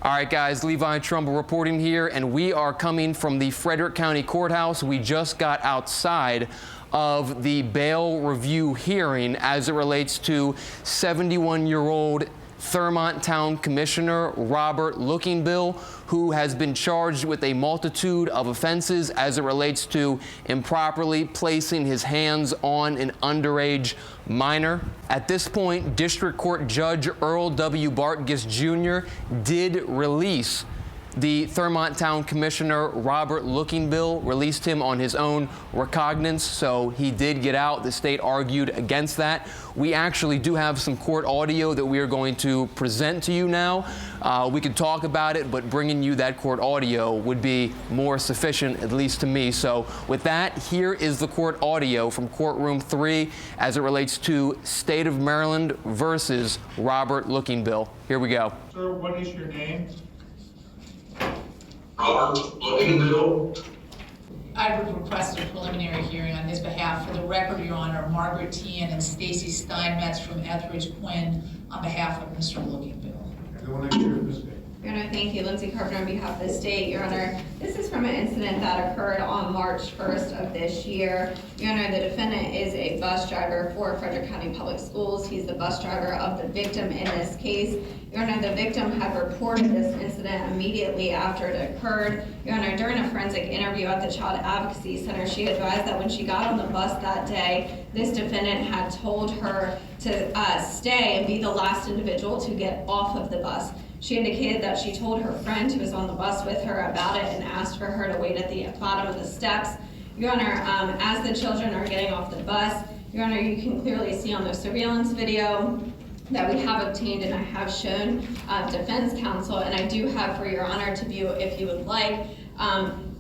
All right, guys, Levi Trumbull reporting here, and we are coming from the Frederick County Courthouse. We just got outside of the bail review hearing as it relates to 71-year-old Thurmont Town Commissioner Robert Lookingbill, who has been charged with a multitude of offenses as it relates to improperly placing his hands on an underage minor. At this point, District Court Judge Earl W. Bartgis Jr. did release the Thurmont Town Commissioner Robert Lookingbill, released him on his own recognizance, so he did get out. The state argued against that. We actually do have some court audio that we are going to present to you now. We could talk about it, but bringing you that court audio would be more sufficient, at least to me. So with that, here is the court audio from Courtroom 3 as it relates to State of Maryland versus Robert Lookingbill. Here we go. Sir, what is your name? Robert Lookingbill. I would request a preliminary hearing on his behalf. For the record, Your Honor, Margaret Tian and Stacy Steinmetz from Etheridge Quinn on behalf of Mr. Lookingbill. Everyone like to hear this state. Your Honor, thank you. Lindsay Carpenter on behalf of the state. Your Honor, this is from an incident that occurred on March 1st of this year. Your Honor, the defendant is a bus driver for Frederick County Public Schools. He's the bus driver of the victim in this case. Your Honor, the victim had reported this incident immediately after it occurred. Your Honor, during a forensic interview at the Child Advocacy Center, she advised that when she got on the bus that day, this defendant had told her to stay and be the last individual to get off of the bus. She indicated that she told her friend who was on the bus with her about it and asked for her to wait at the bottom of the steps. Your Honor, as the children are getting off the bus, Your Honor, you can clearly see on the surveillance video that we have obtained and I have shown defense counsel, and I do have for Your Honor to view if you would like.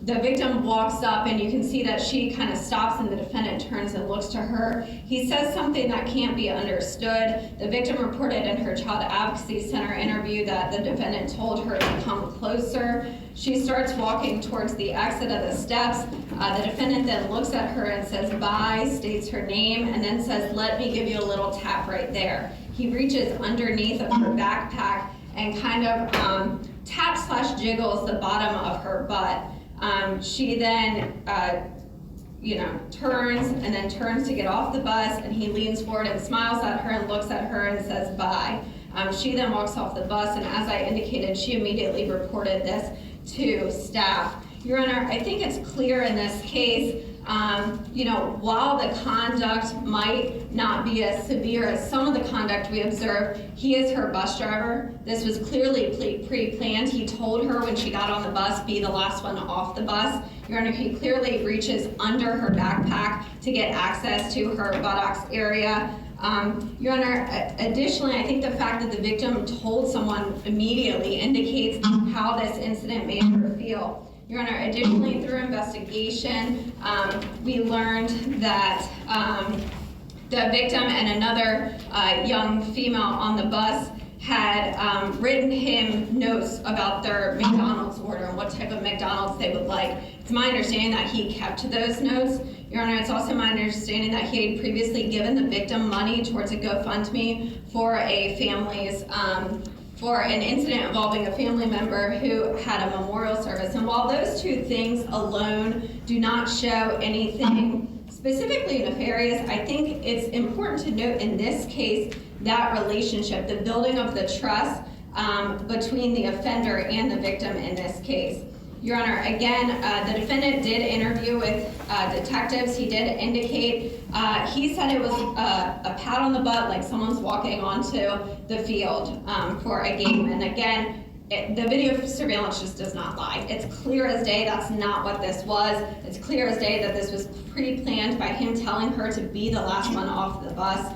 The victim walks up and you can see that she kind of stops and the defendant turns and looks to her. He says something that can't be understood. The victim reported in her Child Advocacy Center interview that the defendant told her to come closer. She starts walking towards the exit of the steps. The defendant then looks at her and says bye, states her name, and then says, "Let me give you a little tap right there." He reaches underneath of her backpack and kind of tap/jiggles the bottom of her butt. She then, turns and then turns to get off the bus, and he leans forward and smiles at her and looks at her and says bye. She then walks off the bus, and as I indicated, she immediately reported this to staff. Your Honor, I think it's clear in this case, while the conduct might not be as severe as some of the conduct we observed, he is her bus driver. This was clearly pre-planned. He told her when she got on the bus, be the last one off the bus. Your Honor, he clearly reaches under her backpack to get access to her buttocks area. Your Honor, additionally, I think the fact that the victim told someone immediately indicates how this incident made her feel. Your Honor, additionally, through investigation, we learned that the victim and another young female on the bus had written him notes about their McDonald's order and what type of McDonald's they would like. It's my understanding that he kept those notes. Your Honor, it's also my understanding that he had previously given the victim money towards a GoFundMe for a family's for an incident involving a family member who had a memorial service. And while those two things alone do not show anything specifically nefarious, I think it's important to note in this case that relationship, the building of the trust between the offender and the victim in this case. Your Honor, again, the defendant did interview with detectives. He did indicate, he said it was a pat on the butt, like someone's walking onto the field for a game. And again, the video surveillance just does not lie. It's clear as day that's not what this was. It's clear as day that this was pre-planned by him telling her to be the last one off the bus.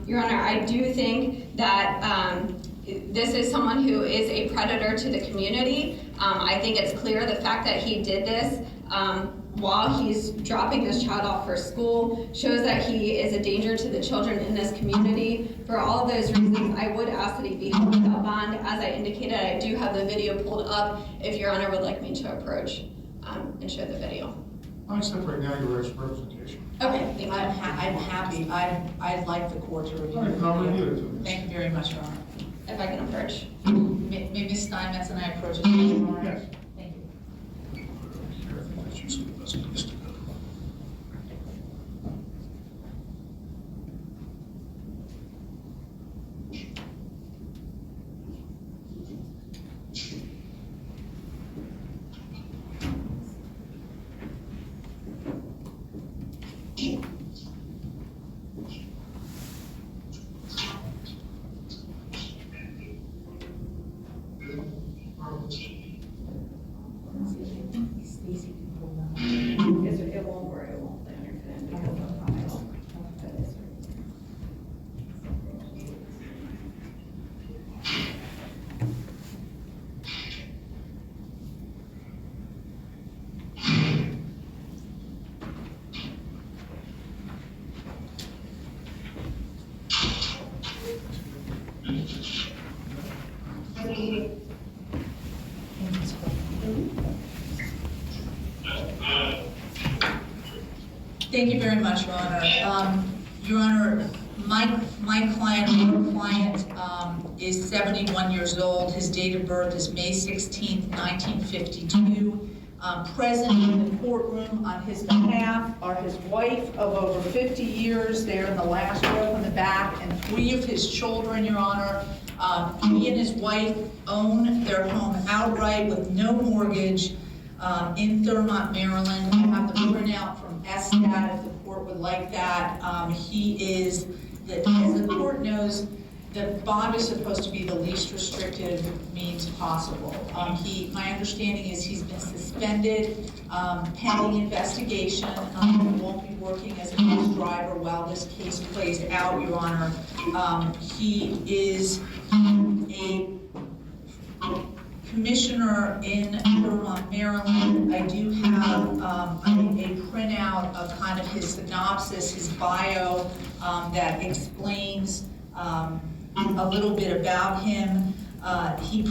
Your Honor, I do think that this is someone who is a predator to the community. I think it's clear the fact that he did this while he's dropping this child off for school shows that he is a danger to the children in this community. For all of those reasons, I would ask that he be held without bond. As I indicated, I do have the video pulled up if Your Honor would like me to approach and show the video. I accept right now your representation. Okay, thank you. I'm happy. I'd like the court to review All right, I'll review it. Thank you very much, Your Honor. If I can approach. May Ms. Steinmetz and I approach it? Yes. Thank you. It won't work, it won't let her fit in because of the file. Thank you very much, Your Honor. Your Honor, my client is 71 years old. His date of birth is May 16th, 1952. Present in the courtroom on his behalf are his wife of over 50 years, there in the last row in the back, and 3 of his children, Your Honor. He and his wife own their home outright with no mortgage in Thurmont, Maryland. I have the printout from SDAT if the court would like that. As the court knows, the bond is supposed to be the least restrictive means possible. My understanding is he's been suspended pending investigation. He won't be working as a bus driver while this case plays out, Your Honor. He is a commissioner in Thurmont, Maryland. I do have a printout of kind of his synopsis, his bio, that explains a little bit about him. He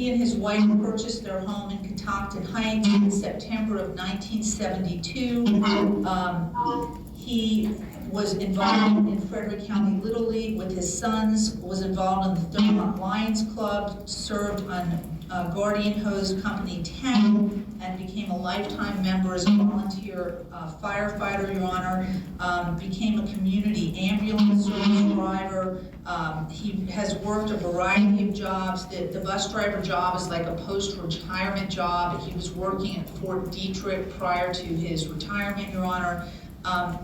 and his wife purchased their home in Catoctin Heights in September of 1972. He was involved in Frederick County Little League with his sons, was involved in the Thurmont Lions Club, served on Guardian Hose Company 10, and became a lifetime member as a volunteer firefighter, Your Honor. Became a community ambulance service driver. He has worked a variety of jobs. The bus driver job is like a post-retirement job. He was working at Fort Detrick prior to his retirement, Your Honor. I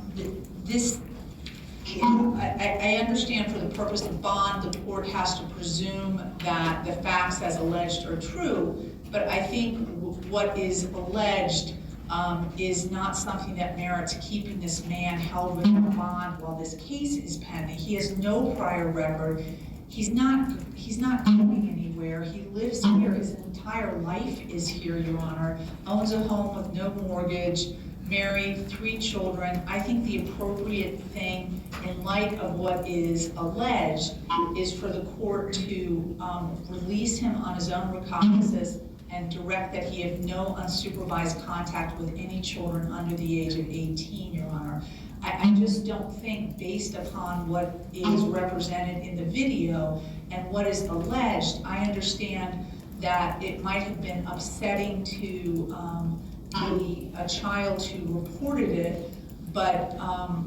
understand for the purpose of bond, the court has to presume that the facts as alleged are true, but I think what is alleged is not something that merits keeping this man held without bond while this case is pending. He has no prior record. He's not going anywhere. He lives here. His entire life is here, Your Honor. Owns a home with no mortgage. Married, 3 children. I think the appropriate thing in light of what is alleged is for the court to release him on his own recognizance and direct that he have no unsupervised contact with any children under the age of 18, Your Honor. I just don't think, based upon what is represented in the video and what is alleged, I understand that it might have been upsetting to a child who reported it, but I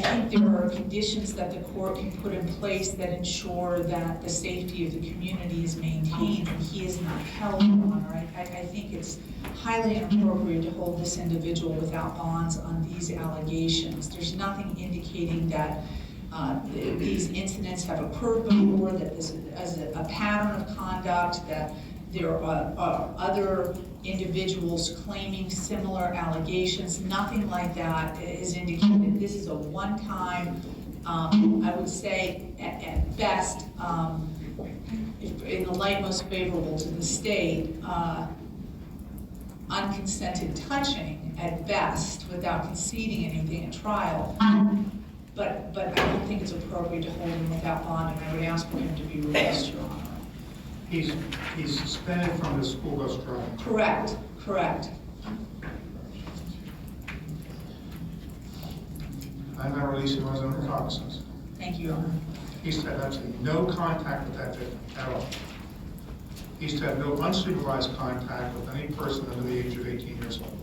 think there are conditions that the court can put in place that ensure that the safety of the community is maintained and he is not held, Your Honor. I think it's highly inappropriate to hold this individual without bonds on these allegations. There's nothing indicating that these incidents have occurred before, that this is a pattern of conduct, that there are other individuals claiming similar allegations. Nothing like that is indicated. This is a one-time, I would say, at best, in the light most favorable to the state, unconsented touching at best, without conceding anything at trial. But I don't think it's appropriate to hold him without bond, and I would ask for him to be released, Your Honor. He's suspended from the school bus drive. Correct. I'm going to release him on his own recognizance. Thank you, Your Honor. He's to have absolutely no contact with that victim at all. He's to have no unsupervised contact with any person under the age of 18 years old.